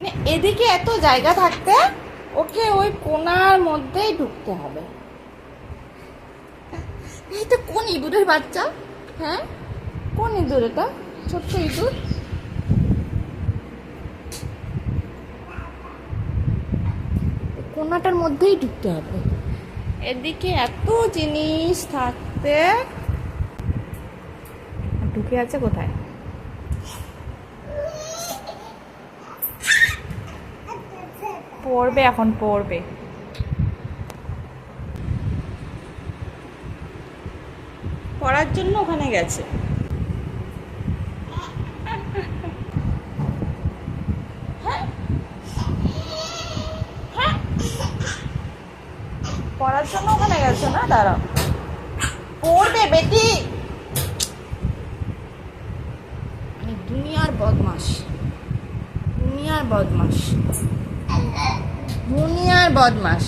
এদিকে এত জায়গা থাকতে ওকে ওই কোণার মধ্যেই ঢুকতে হবে। এটা কোন ইঁদুরের বাচ্চা? হ্যাঁ, কোন ইঁদুর এটা? ছোট্ট ইঁদুর। কোণাটার মধ্যেই ঢুকতে হবে। এদিকে এত জিনিস থাকতে ঢুকে আছে কোথায়? পড়বে, এখন পড়বে। পড়ার জন্য ওখানে গেছে। পড়ার জন্য ওখানে গেছে না? দাঁড়াও, পড়বে বেটি। দুনিয়ার বদমাস, দুনিয়ার বদমাস, দুনিয়ার বদমাস।